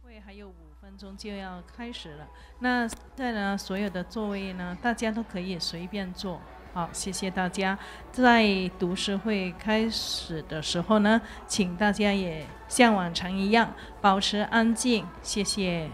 会还有5分钟就要开始了。那现在呢，所有的座位呢，大家都可以随便坐。好，谢谢大家。在读书会开始的时候呢，请大家也像往常一样保持安静，谢谢。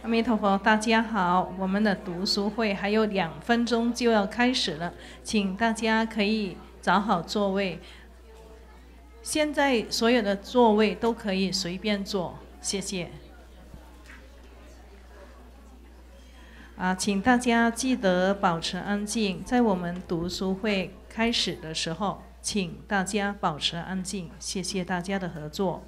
阿弥陀佛，大家好，我们的读书会还有2分钟就要开始了，请大家可以找好座位。现在所有的座位都可以随便坐，谢谢。请大家记得保持安静，在我们读书会开始的时候，请大家保持安静，谢谢大家的合作。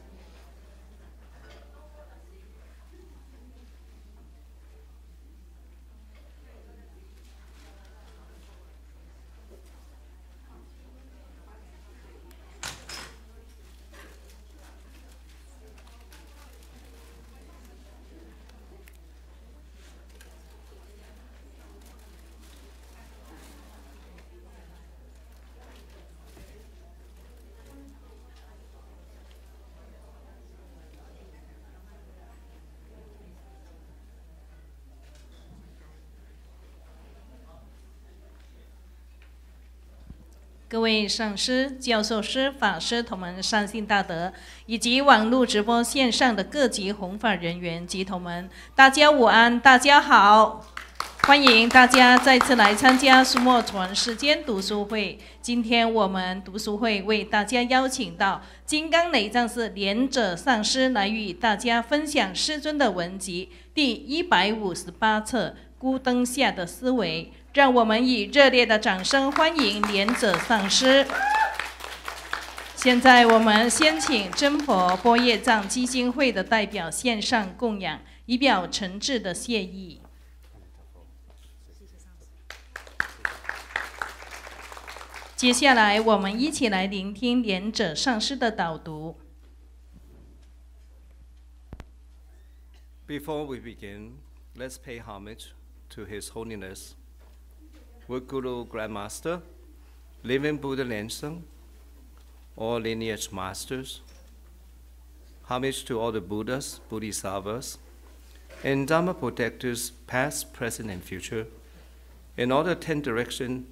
各位上师、教授师、法师同门善信大德，以及网络直播线上的各级弘法人员及同门，大家午安，大家好！欢迎大家再次来参加书墨传世间读书会。今天我们读书会为大家邀请到金刚雷藏寺莲者上师来与大家分享师尊的文集第158册《孤灯下的思维》。让我们以热烈的掌声欢迎莲者上师。现在我们先请真佛波业藏基金会的代表献上供养，以表诚挚的谢意。谢谢上师。接下来，我们一起来聆听莲者上师的导读。Before we begin, let's pay homage to His Holiness, World Guru Grandmaster, Living Buddha蓮生, all lineage masters. Homage to all the Buddhas, Bodhisattvas, and Dharma protectors, past, present, and future, in all the 10 directions,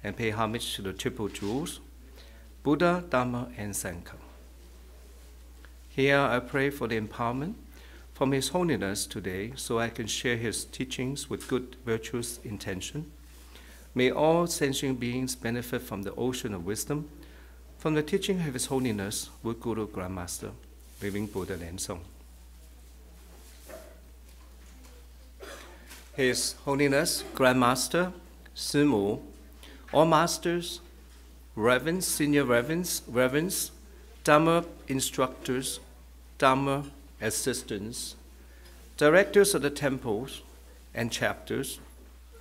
and pay homage to the Triple Jewels, Buddha, Dharma, and Sangha. Here I pray for the empowerment from His Holiness today, so I can share His teachings with good, virtuous intention. May all sentient beings benefit from the ocean of wisdom, from the teaching of His Holiness, World Guru Grandmaster, Living Buddha蓮生. His Holiness Grandmaster, Simu, all masters, reverends, senior reverends, Dharma instructors, Dharma assistants, directors of the temples and chapters,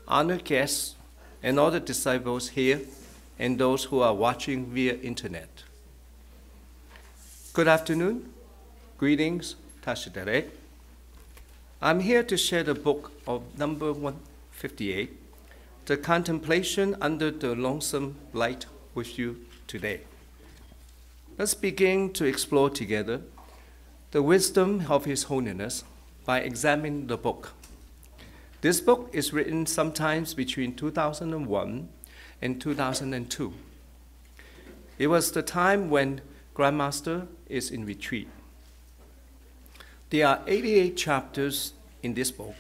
honored guests, and all the disciples here and those who are watching via internet. Good afternoon. Greetings, Tashidare. I'm here to share the book of number 158, The Contemplation Under the Lonesome Light, with you today. Let's begin to explore together the wisdom of His Holiness by examining the book. This book is written sometimes between 2001 and 2002. It was the time when Grandmaster is in retreat. There are 88 chapters in this book.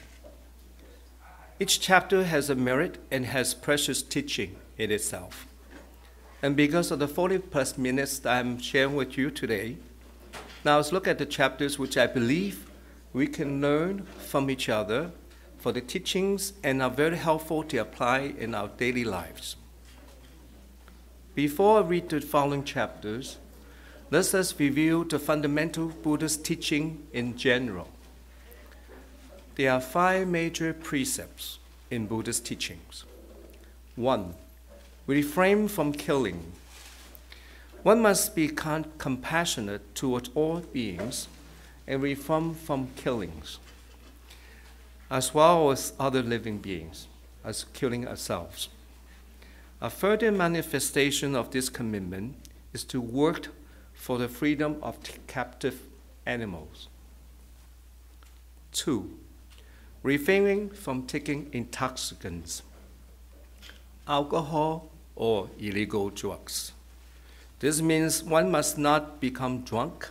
Each chapter has a merit and has precious teaching in itself. And because of the 40 plus minutes that I'm sharing with you today, now let's look at the chapters which I believe we can learn from each other for the teachings and are very helpful to apply in our daily lives. Before I read the following chapters, let us review the fundamental Buddhist teaching in general. There are 5 major precepts in Buddhist teachings. 1. Refrain from killing. One must be compassionate towards all beings and refrain from killings, as well as other living beings, as killing ourselves. A further manifestation of this commitment is to work for the freedom of captive animals. 2. Refraining from taking intoxicants, alcohol or illegal drugs. This means one must not become drunk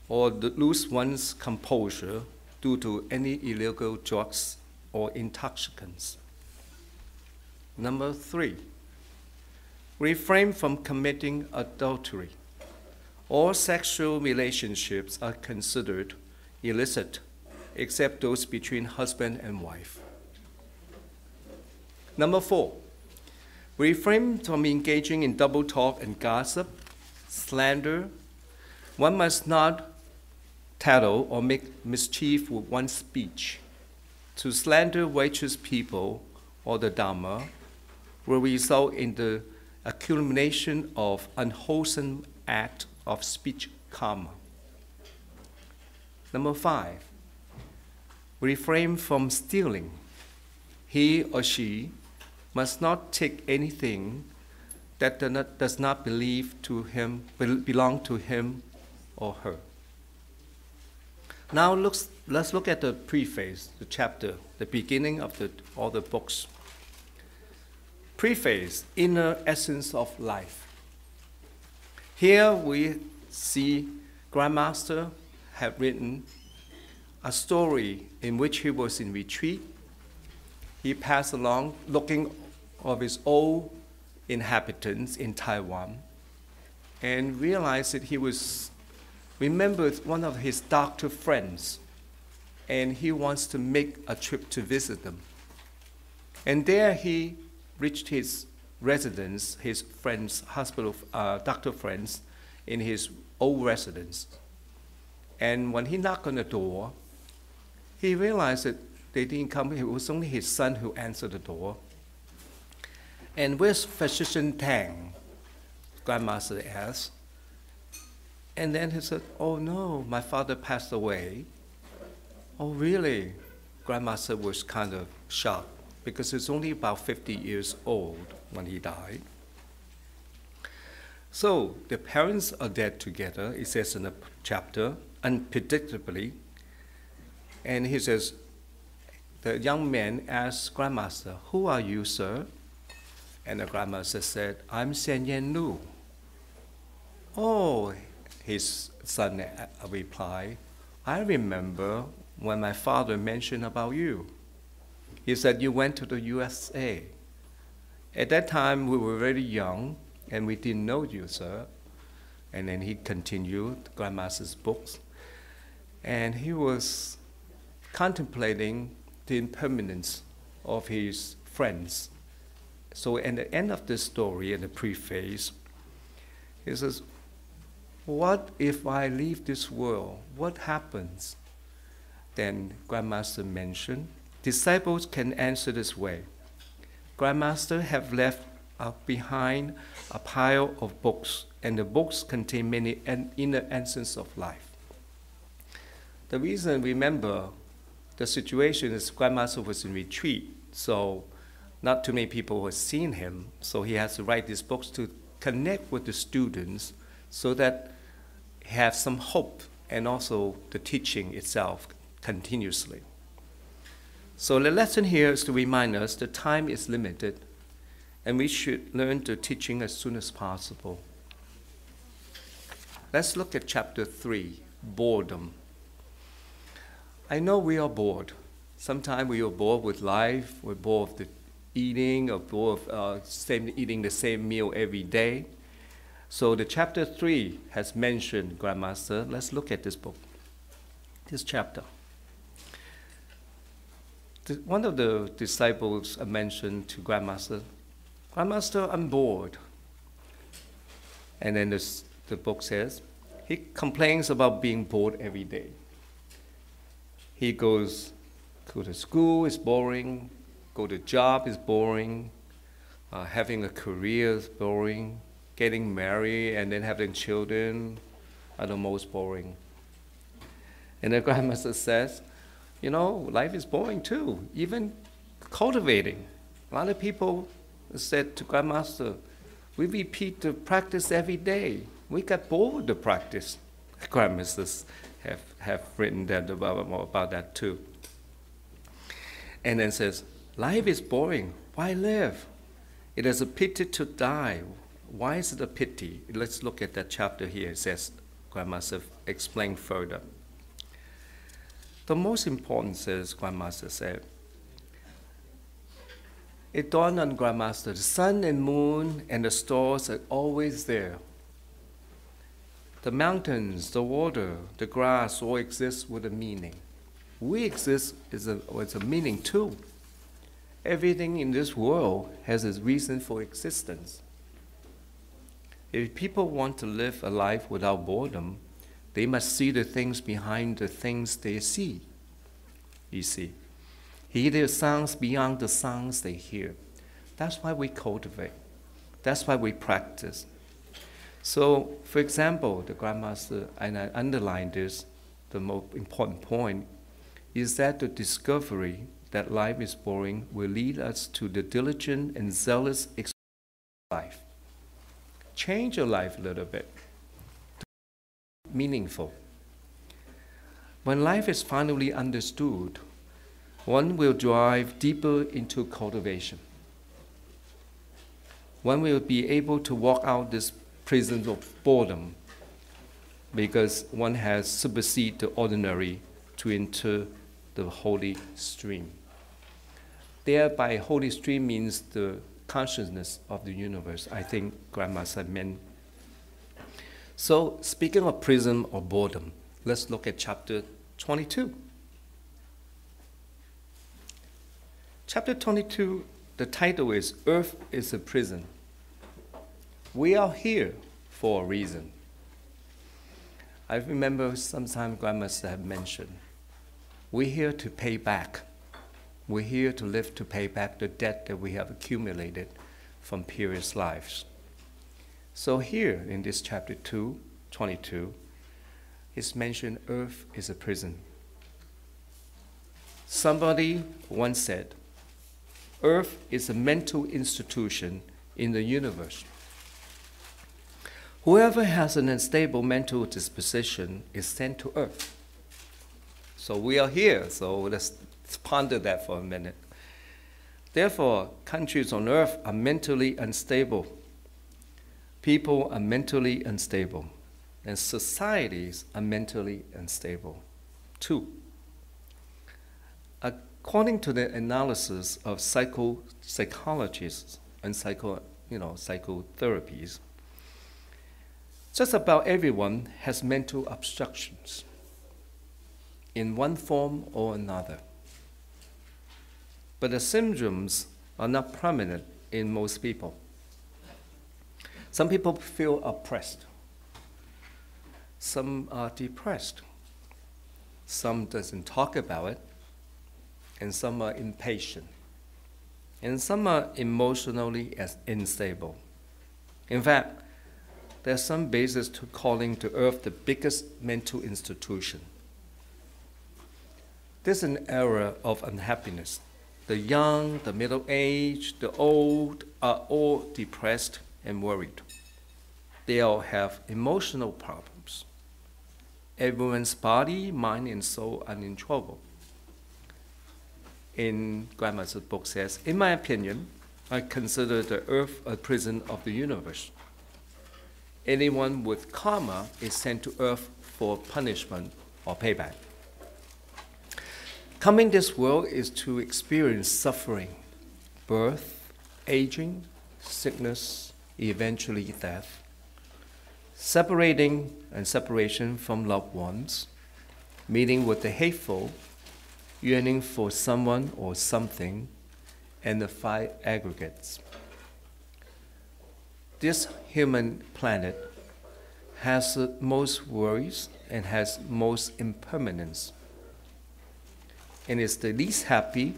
or lose one's composure due to any illegal drugs or intoxicants. Number 3. Refrain from committing adultery. All sexual relationships are considered illicit, except those between husband and wife. Number 4. Refrain from engaging in double talk and gossip, slander. One must not tattle or make mischief with one's speech. To slander righteous people or the Dharma will result in the accumulation of unwholesome act of speech karma. Number 5. Refrain from stealing. He or she must not take anything that does not belong to him or her. Now let's look at the preface, the chapter, the beginning of all the books. Preface, inner essence of life. Here we see Grandmaster have written a story in which he was in retreat. He passed along looking of his old inhabitants in Taiwan and realized that he remembered one of his doctor friends, and he wants to make a trip to visit them. And there he reached his residence, his friend's hospital, doctor friends, in his old residence. And when he knocked on the door, he realized that they didn't come. It was only his son who answered the door. And where's Physician Tang? Grandmaster asked. And then he said, oh no, my father passed away. Oh really? Grandmaster was kind of shocked because he's only about 50 years old when he died. So the parents are dead together, it says in the chapter, unpredictably. And he says, the young man asked Grandmaster, who are you, sir? And the Grandmaster said, I'm Senyen Lu. Oh, his son replied, I remember when my father mentioned about you. He said, you went to the USA. At that time, we were very young, and we didn't know you, sir. And then he continued Grandmaster's books. And he was contemplating the impermanence of his friends. So at the end of the story, in the preface, he says, what if I leave this world? What happens? Then Grandmaster mentioned, disciples can answer this way. Grandmaster have left behind a pile of books, and the books contain many inner essence of life. The reason, remember, the situation is Grandmaster was in retreat, so not too many people were seeing him, so he has to write these books to connect with the students so that he have some hope and also the teaching itself continuously. So the lesson here is to remind us that time is limited and we should learn the teaching as soon as possible. Let's look at chapter 3, boredom. I know we are bored. Sometimes we are bored with life, we're bored of the eating, or bored of eating the same meal every day. So the chapter 3 has mentioned Grandmaster. Let's look at this book, this chapter. One of the disciples mentioned to Grandmaster, Grandmaster, I'm bored. And then the book says, he complains about being bored every day. He goes to school is boring, go to job is boring, having a career is boring, getting married and then having children are the most boring. And the Grandmaster says, you know, life is boring too, even cultivating. A lot of people said to Grandmaster, we repeat the practice every day. We got bored with the practice. Grandmasters have written that about that too. And then says, life is boring. Why live? It is a pity to die. Why is it a pity? Let's look at that chapter here. It says, Grandmaster explained further. The most important, says Grandmaster said, it dawned on Grandmaster, the sun and moon and the stars are always there. The mountains, the water, the grass all exist with a meaning. We exist with a meaning too. Everything in this world has a reason for existence. If people want to live a life without boredom, they must see the things behind the things they see. You see, hear the sounds beyond the sounds they hear. That's why we cultivate. That's why we practice. So, for example, the Grandmaster, and I underline this, the most important point, is that the discovery that life is boring will lead us to the diligent and zealous experience of life. Change your life a little bit. Meaningful. When life is finally understood, one will drive deeper into cultivation. One will be able to walk out this prison of boredom because one has superseded the ordinary to enter the holy stream. Thereby, holy stream means the consciousness of the universe, I think Grandmaster meant. So, speaking of prison or boredom, let's look at chapter 22. Chapter 22, the title is Earth is a Prison. We are here for a reason. I remember sometimes Grandmaster have mentioned, we're here to pay back. We're here to live to pay back the debt that we have accumulated from previous lives. So here in this chapter 22, it's mentioned earth is a prison. Somebody once said, earth is a mental institution in the universe. Whoever has an unstable mental disposition is sent to earth. So we are here, so let's ponder that for a minute. Therefore, countries on earth are mentally unstable. People are mentally unstable. And societies are mentally unstable, too. According to the analysis of psychologists and psychotherapies, just about everyone has mental obstructions in one form or another. But the symptoms are not prominent in most people. Some people feel oppressed. Some are depressed. Some doesn't talk about it. And some are impatient. And some are emotionally unstable. In fact, there's some basis to calling the earth the biggest mental institution. This is an era of unhappiness. The young, the middle-aged, the old are all depressed and worried. They all have emotional problems. Everyone's body, mind, and soul are in trouble. In Grandma's book says, in my opinion, I consider the earth a prison of the universe. Anyone with karma is sent to earth for punishment or payback. Coming this world is to experience suffering, birth, aging, sickness, eventually death, separating and separation from loved ones, meeting with the hateful, yearning for someone or something, and the 5 aggregates. This human planet has the most worries and has most impermanence, and is the least happy,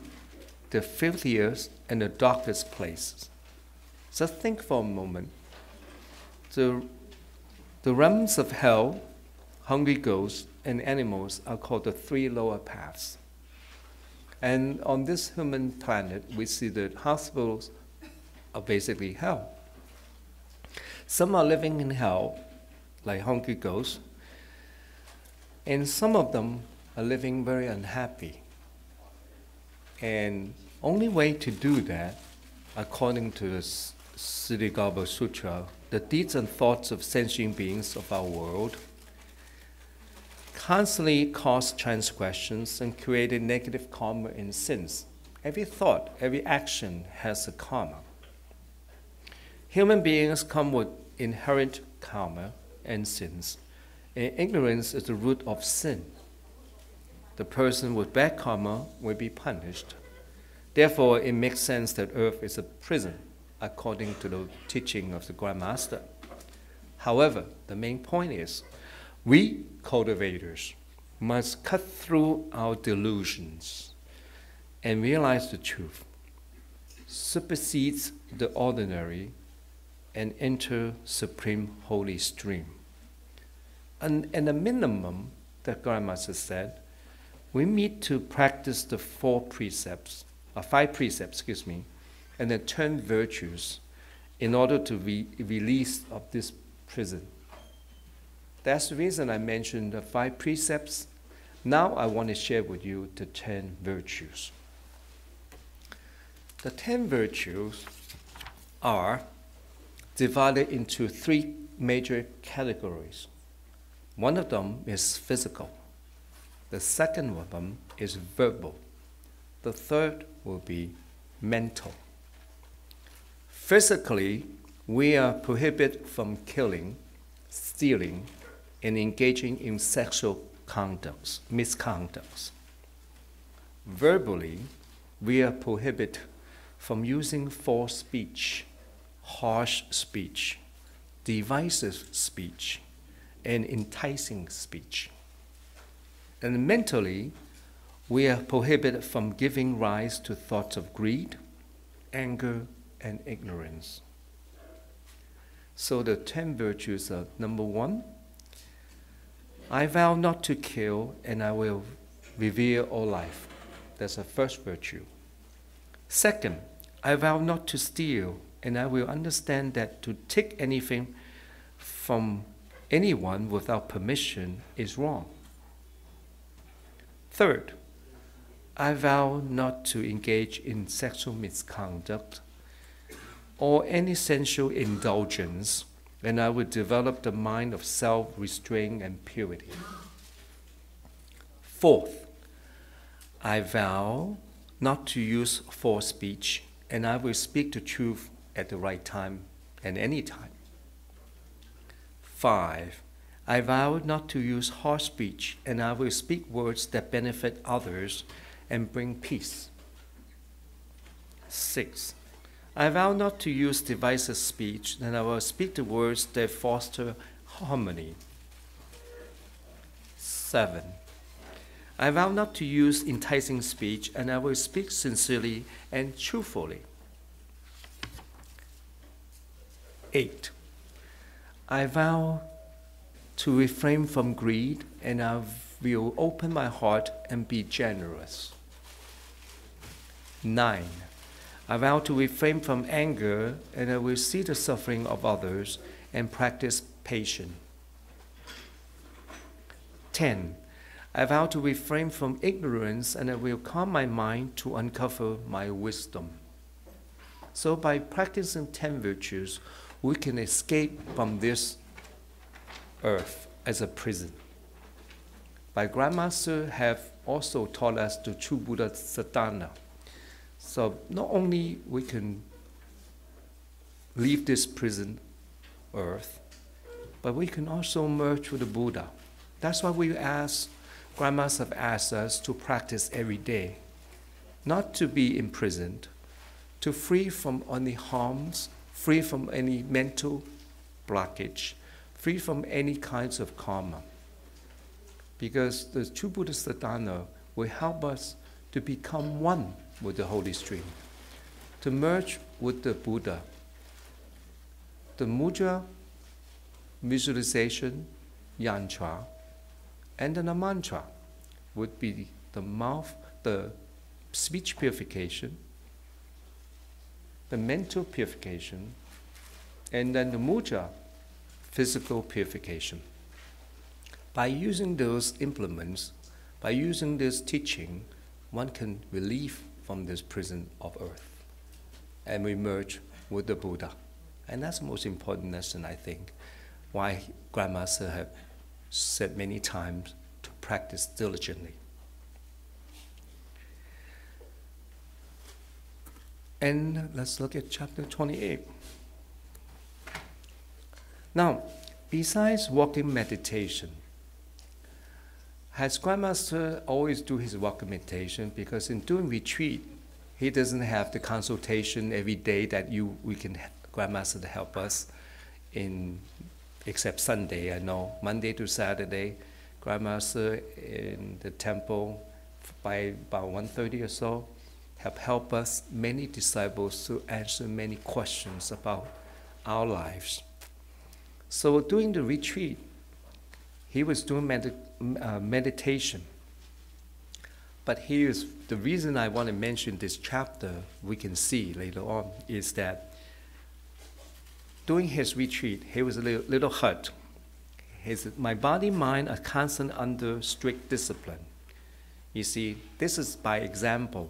the filthiest, and the darkest places. Just think for a moment. The realms of hell, hungry ghosts, and animals are called the 3 lower paths. And on this human planet, we see that hospitals are basically hell. Some are living in hell, like hungry ghosts, and some of them are living very unhappy. And only way to do that, according to the Siddhigarbha Sutra, the deeds and thoughts of sentient beings of our world constantly cause transgressions and create a negative karma and sins. Every thought, every action has a karma. Human beings come with inherent karma and sins, and ignorance is the root of sin. The person with bad karma will be punished. Therefore, it makes sense that earth is a prison, according to the teaching of the Grand Master. However, the main point is, we cultivators must cut through our delusions and realize the truth, supersedes the ordinary, and enter supreme holy stream. And the minimum, the Grand Master said, we need to practice the 5 precepts, and the 10 virtues in order to be released of this prison. That's the reason I mentioned the 5 precepts. Now I want to share with you the 10 virtues. The 10 virtues are divided into 3 major categories. One of them is physical. The second of them is verbal. The third will be mental. Physically, we are prohibited from killing, stealing, and engaging in sexual misconducts. Verbally, we are prohibited from using false speech, harsh speech, divisive speech, and enticing speech. And mentally, we are prohibited from giving rise to thoughts of greed, anger, and ignorance. So the 10 virtues are: number 1, I vow not to kill, and I will revere all life. That's the first virtue. Second, I vow not to steal, and I will understand that to take anything from anyone without permission is wrong. Third, I vow not to engage in sexual misconduct or any sensual indulgence, and I will develop the mind of self-restraint and purity. Fourth, I vow not to use false speech, and I will speak the truth at the right time and any time. 5, I vow not to use harsh speech, and I will speak words that benefit others and bring peace. 6, I vow not to use divisive speech, and I will speak the words that foster harmony. 7, I vow not to use enticing speech, and I will speak sincerely and truthfully. 8, I vow to refrain from greed, and I will open my heart and be generous. 9, I vow to refrain from anger, and I will see the suffering of others and practice patience. 10, I vow to refrain from ignorance, and I will calm my mind to uncover my wisdom. So by practicing 10 virtues, we can escape from this earth as a prison. My Grandmaster have also taught us the true Buddha sadhana. So not only we can leave this prison earth, but we can also merge with the Buddha. That's why we ask, Grandmas have asked us to practice every day, not to be imprisoned, to free from any harms, free from any mental blockage, free from any kinds of karma. Because the true Buddha sadhana will help us to become one with the Holy Stream, to merge with the Buddha. The mudra, visualization, yantra, and then the mantra would be the mouth, the speech purification, the mental purification, and then the mudra, physical purification. By using those implements, by using this teaching, one can relieve from this prison of earth and we merge with the Buddha. And that's the most important lesson, I think, why Grandmaster have said many times to practice diligently. And let's look at chapter 28. Now, besides walking meditation, has Grandmaster always do his walking meditation? Because in doing retreat, he doesn't have the consultation every day that we can Grandmaster to help us in, except Sunday. I know Monday to Saturday, Grandmaster in the temple by about 1:30 or so have helped us, many disciples, to answer many questions about our lives. So during the retreat, he was doing meditation. But here's the reason I want to mention this chapter, we can see later on, is that during his retreat, he was a little hurt. My body, mind are constantly under strict discipline. You see, this is by example.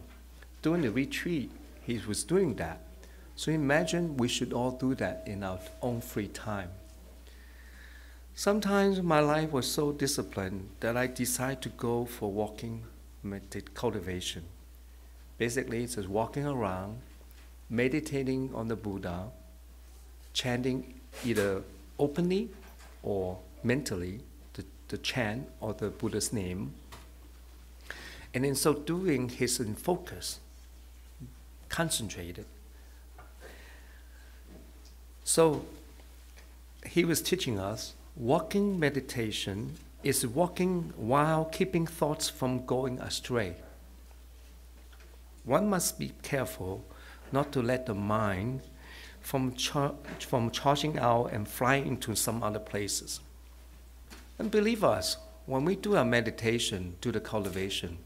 During the retreat, he was doing that. So imagine we should all do that in our own free time. Sometimes my life was so disciplined that I decided to go for walking cultivation. Basically, it's just walking around, meditating on the Buddha, chanting either openly or mentally the chant or the Buddha's name. And in so doing, he's in focus, concentrated. So he was teaching us walking meditation is walking while keeping thoughts from going astray. One must be careful not to let the mind from charging out and flying into some other places. And believe us, when we do our meditation, do the cultivation,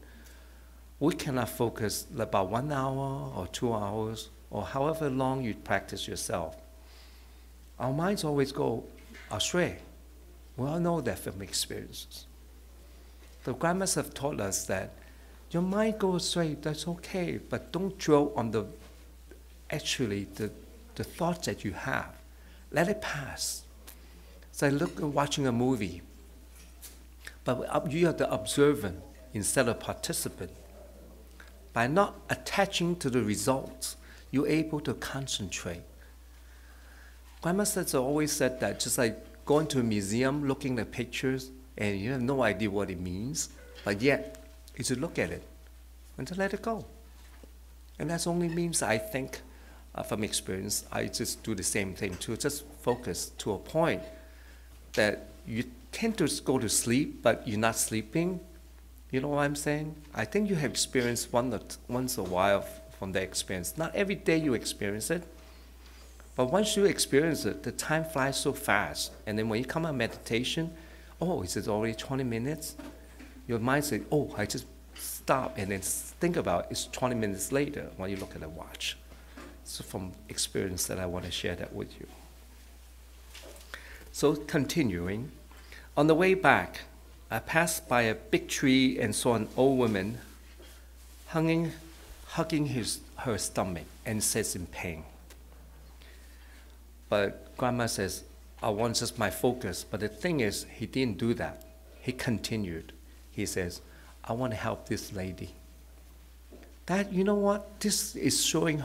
we cannot focus about 1 hour or 2 hours or however long you practice yourself. Our minds always go astray. We all know that from experiences. The grandmas have taught us that your mind goes astray, that's okay, but don't dwell on the thoughts that you have. Let it pass. It's like watching a movie. But you are the observant instead of participant. By not attaching to the results, you're able to concentrate. Grandmasters always said that, just like going to a museum, looking at pictures, and you have no idea what it means, but yet you should look at it and to let it go. And that only means, I think, from experience, I just do the same thing too, just focus to a point that you tend to go to sleep, but you're not sleeping. You know what I'm saying? I think you have experienced once a while from that experience. Not every day you experience it, but once you experience it, the time flies so fast. And then when you come out meditation, oh, is it already 20 minutes? Your mind says, oh, I just stop and then think about it's 20 minutes later when you look at the watch. So from experience that I want to share that with you. So continuing, on the way back, I passed by a big tree and saw an old woman hugging her stomach and says in pain. But Grandma says, I want just my focus. But the thing is, he didn't do that. He continued. He says, I want to help this lady. That, you know what? This is showing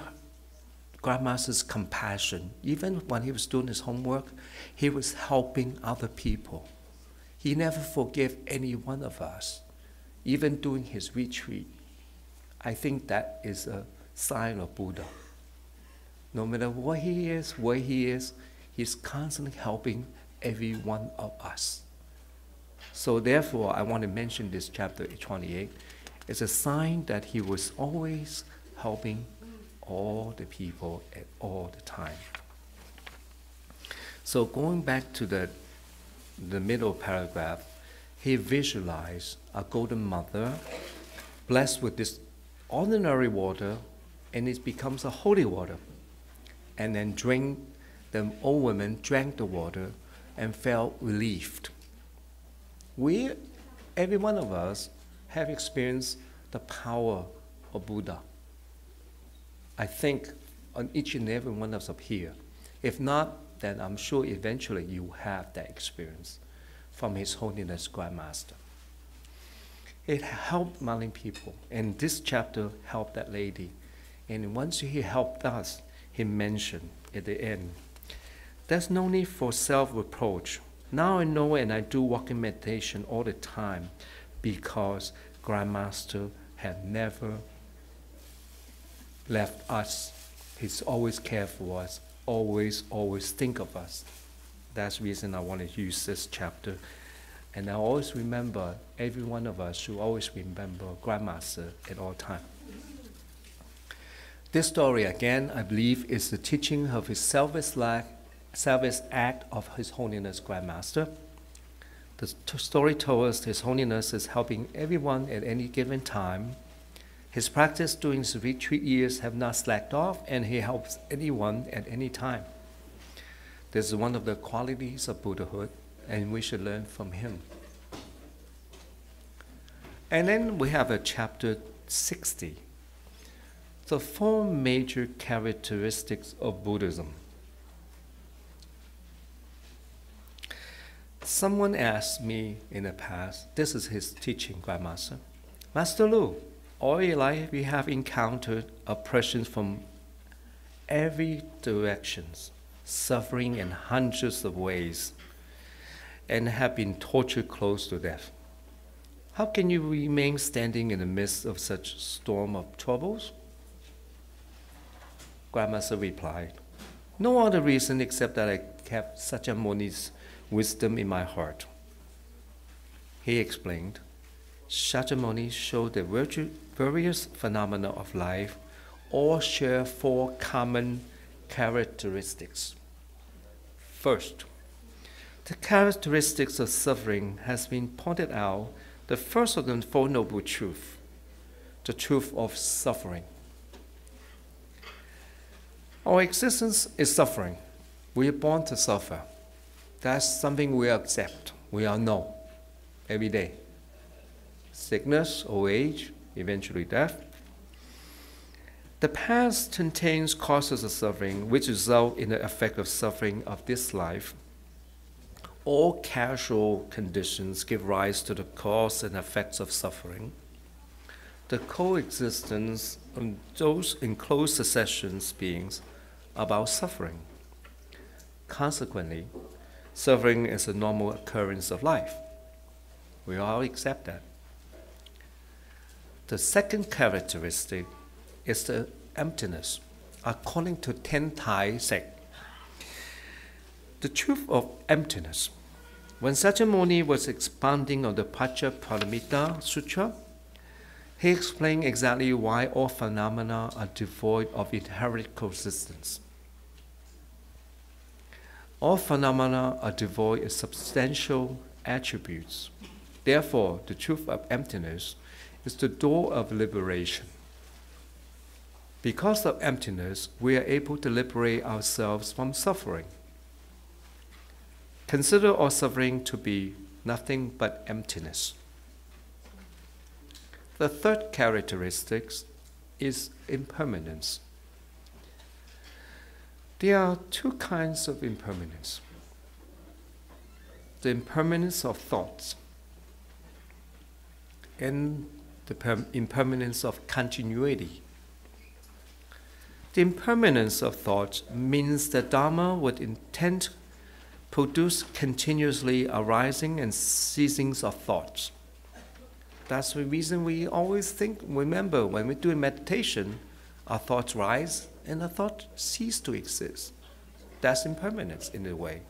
Grandmaster's compassion. Even when he was doing his homework, he was helping other people. He never forgave any one of us, even during his retreat. I think that is a sign of Buddha. No matter where he is, he's constantly helping every one of us. So therefore, I want to mention this chapter 28. It's a sign that he was always helping all the people at all the time. So going back to the middle paragraph, he visualized a golden mother blessed with this ordinary water, and it becomes a holy water. And then the old woman drank the water and felt relieved. Every one of us have experienced the power of Buddha. I think on each and every one of us up here. If not, then I'm sure eventually you will have that experience from His Holiness Grandmaster. It helped many people, and this chapter helped that lady. And once he helped us, he mentioned at the end, there's no need for self-reproach. Now I know and I do walking meditation all the time because Grandmaster had never left us. He's always cared for us, always think of us. That's the reason I want to use this chapter. And I always remember, every one of us should always remember Grandmaster at all times. This story, again, I believe, is the teaching of his selfless act of His Holiness Grandmaster. The story told us His Holiness is helping everyone at any given time. His practice during his retreat years have not slacked off, and he helps anyone at any time. This is one of the qualities of Buddhahood, and we should learn from him. And then we have a chapter 60. The 4 major characteristics of Buddhism. Someone asked me in the past, this is his teaching, Grandmaster, Master Lu, all your life we have encountered oppressions from every direction, suffering in hundreds of ways, and have been tortured close to death. How can you remain standing in the midst of such storm of troubles? Grandmaster replied, no other reason except that I kept Shakyamuni's wisdom in my heart. He explained, Shakyamuni showed the various phenomena of life all share four common characteristics. First, the characteristics of suffering has been pointed out, the first of the Four Noble Truths, the truth of suffering. Our existence is suffering. We are born to suffer. That's something we accept, we all know, every day. Sickness, old age, eventually death. The past contains causes of suffering which result in the effect of suffering of this life. All casual conditions give rise to the cause and effects of suffering. The coexistence of those in close succession beings about suffering. Consequently, suffering is a normal occurrence of life. We all accept that. The second characteristic is the emptiness, according to Ten Thai sect. The truth of emptiness. When Sakyamuni was expounding on the Paccapparamita Sutra, he explained exactly why all phenomena are devoid of inherent coexistence. All phenomena are devoid of substantial attributes. Therefore, the truth of emptiness is the door of liberation. Because of emptiness, we are able to liberate ourselves from suffering. Consider all suffering to be nothing but emptiness. The third characteristic is impermanence. There are two kinds of impermanence. The impermanence of thoughts and the impermanence of continuity. The impermanence of thoughts means that Dharma would intend produce continuously arising and ceasings of thoughts. That's the reason we always remember when we do meditation, our thoughts rise and our thoughts cease to exist. That's impermanence in a way.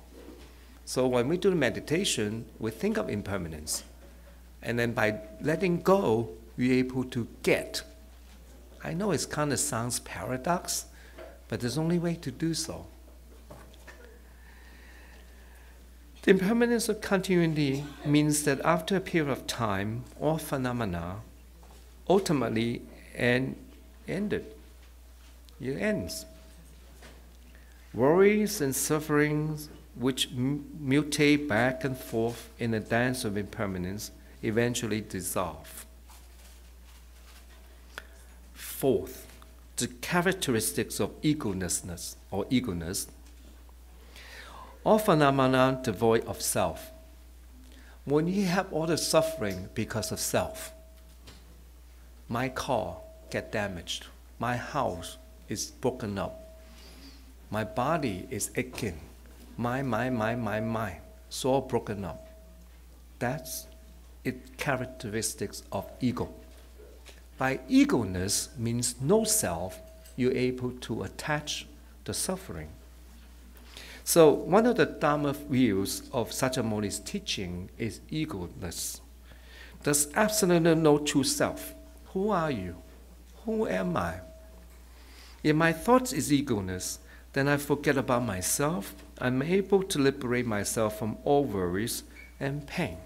So when we do meditation, we think of impermanence. And then by letting go, we're able to get. I know it kind of sounds paradox, but there's only way to do so. The impermanence of continuity means that after a period of time, all phenomena ultimately ended. It ends. Worries and sufferings which mutate back and forth in a dance of impermanence eventually dissolve. Fourth, the characteristics of egolessness or egoness. All phenomena devoid of self. When you have all the suffering because of self, my car get damaged, my house is broken up, my body is aching, my, it's all broken up. That's it characteristics of ego. By egoness means no self, you're able to attach the suffering. So one of the Dharma views of Sakyamuni's teaching is egoless. There's absolutely no true self. Who are you? Who am I? If my thoughts is egoless, then I forget about myself. I'm able to liberate myself from all worries and pain.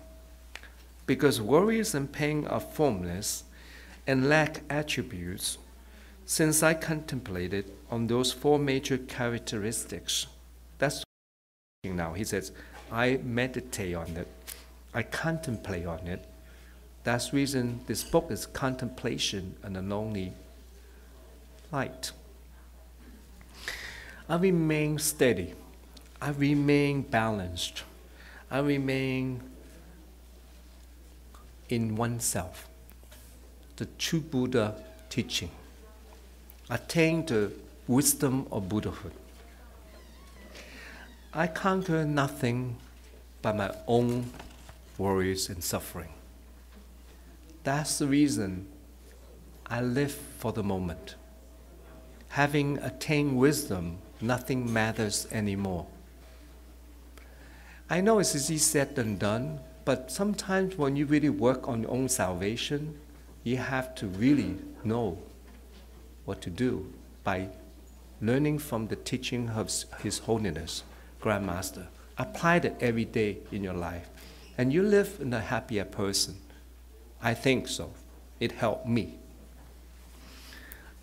Because worries and pain are formless and lack attributes, since I contemplated on those four major characteristics. That's now. He says, I meditate on it. I contemplate on it. That's the reason this book is Contemplation and the Lonely Light. I remain steady. I remain balanced. I remain in oneself. The true Buddha teaching. Attain the wisdom of Buddhahood. I conquer nothing but my own worries and suffering. That's the reason I live for the moment. Having attained wisdom, nothing matters anymore. I know it's easy said than done, but sometimes when you really work on your own salvation, you have to really know what to do by learning from the teaching of His Holiness, Grandmaster. Apply that every day in your life, and you live in a happier person. I think so. It helped me.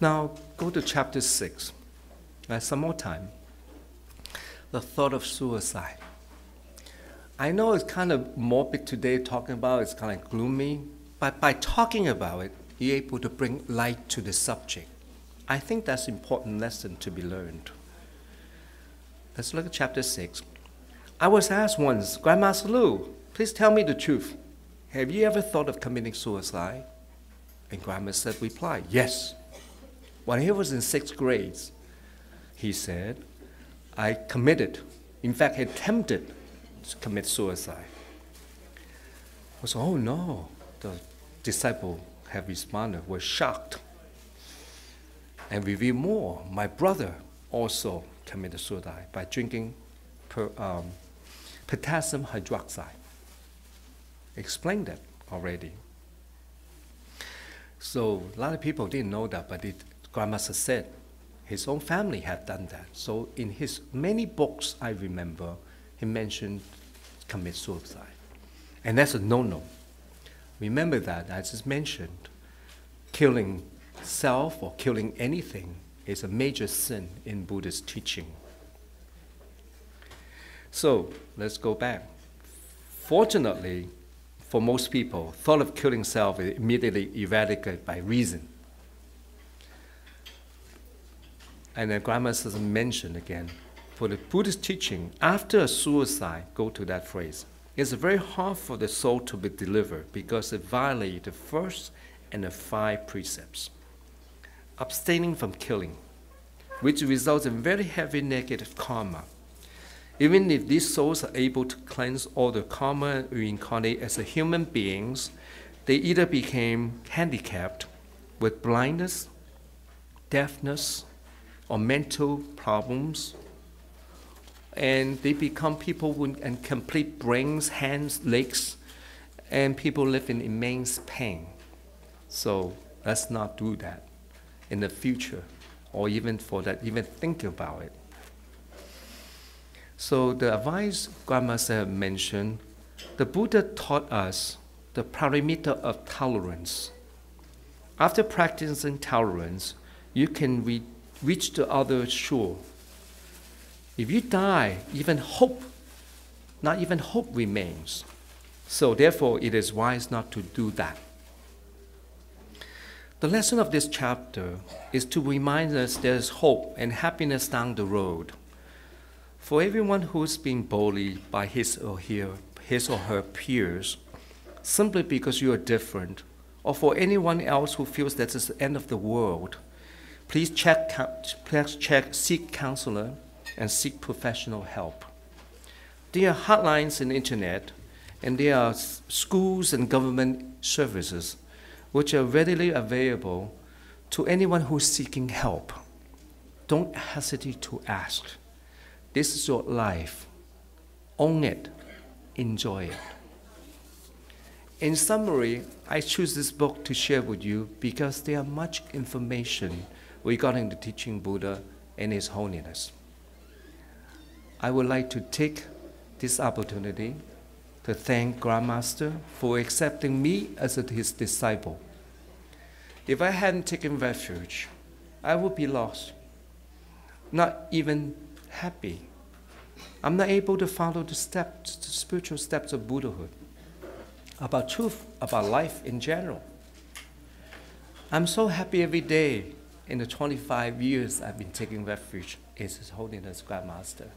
Now, go to chapter 6. Some more time. The thought of suicide. I know it's kind of morbid today talking about it, it's kind of gloomy, but by talking about it, you're able to bring light to the subject. I think that's an important lesson to be learned. Let's look at chapter 6. I was asked once, Grandmaster Lu, please tell me the truth. Have you ever thought of committing suicide? And Grandmaster replied, yes. When he was in 6th grade, he said, I committed, in fact, attempted to commit suicide. I was, oh no, the disciple have responded, was shocked. And reveal more, my brother also committed suicide by drinking potassium hydroxide. Explained that already. So a lot of people didn't know that, but Grandmaster said his own family had done that. So in his many books, I remember, he mentioned commit suicide. And that's a no-no. Remember that, as is mentioned, killing self or killing anything is a major sin in Buddhist teaching. So let's go back. Fortunately, for most people, thought of killing self is immediately eradicated by reason. And then Grandmaster mentioned again, for the Buddhist teaching, after a suicide, go to that phrase, it's very hard for the soul to be delivered because it violates the first and the 5 precepts. Abstaining from killing, which results in very heavy negative karma. Even if these souls are able to cleanse all the karma and reincarnate as human beings, they either became handicapped with blindness, deafness, or mental problems, and they become people with incomplete brains, hands, legs, and people live in immense pain. So let's not do that in the future, or even for that, even think about it. So the advice Grandmaster mentioned, the Buddha taught us the parameter of tolerance. After practicing tolerance, you can reach the other shore. If you die, not even hope remains. So therefore, it is wise not to do that. The lesson of this chapter is to remind us there's hope and happiness down the road. For everyone who's been bullied by his or her peers, simply because you are different, or for anyone else who feels that it's the end of the world, please seek counselor and seek professional help. There are hotlines in the internet, and there are schools and government services which are readily available to anyone who's seeking help. Don't hesitate to ask. This is your life. Own it. Enjoy it. In summary, I choose this book to share with you because there are much information regarding the teaching Buddha and His Holiness. I would like to take this opportunity to thank Grandmaster for accepting me as his disciple. If I hadn't taken refuge, I would be lost, not even happy. I'm not able to follow the spiritual steps of Buddhahood, about truth, about life in general. I'm so happy every day in the 25 years I've been taking refuge in His Holiness Grandmaster.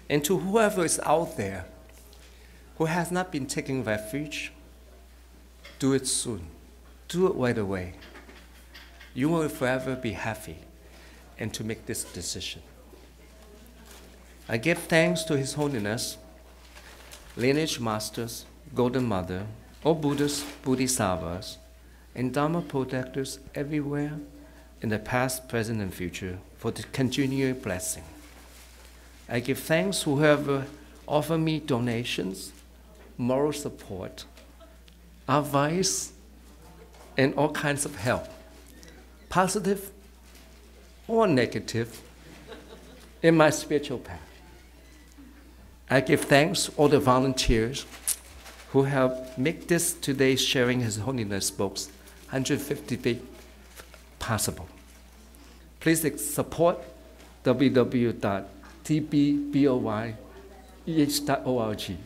And to whoever is out there who has not been taking refuge, do it soon. Do it right away. You will forever be happy and to make this decision. I give thanks to His Holiness, lineage masters, Golden Mother, all Buddhists, Bodhisattvas, and Dharma protectors everywhere in the past, present, and future for the continuing blessing. I give thanks to whoever offer me donations, moral support, advice, and all kinds of help. positive or negative, in my spiritual path. I give thanks to all the volunteers who have made this today's Sharing His Holiness books 150 feet possible. Please support www.tbboyeh.org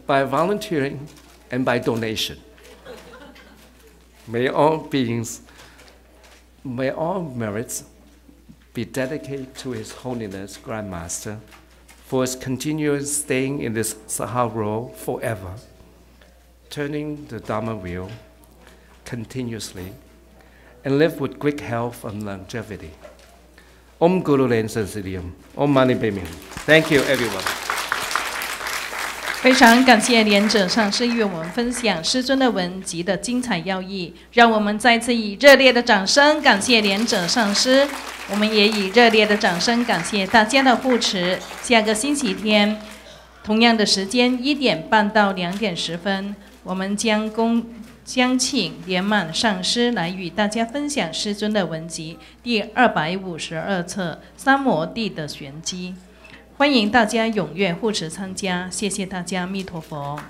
by volunteering and by donation. May all merits be dedicated to His Holiness Grand Master for his continuous staying in this Sahara role forever, turning the Dharma wheel continuously, and live with great health and longevity. Om Guru蓮生法王， Om Mani Padme Hum. Thank you, everyone. 非常感谢莲者上师与我们分享师尊的文集的精彩要义，让我们再次以热烈的掌声感谢莲者上师，我们也以热烈的掌声感谢大家的护持。下个星期天，同样的时间1点半到2点10分，我们将请莲满上师来与大家分享师尊的文集第252册《三摩地的玄机》。欢迎大家踊跃护持参加，谢谢大家，弥陀佛。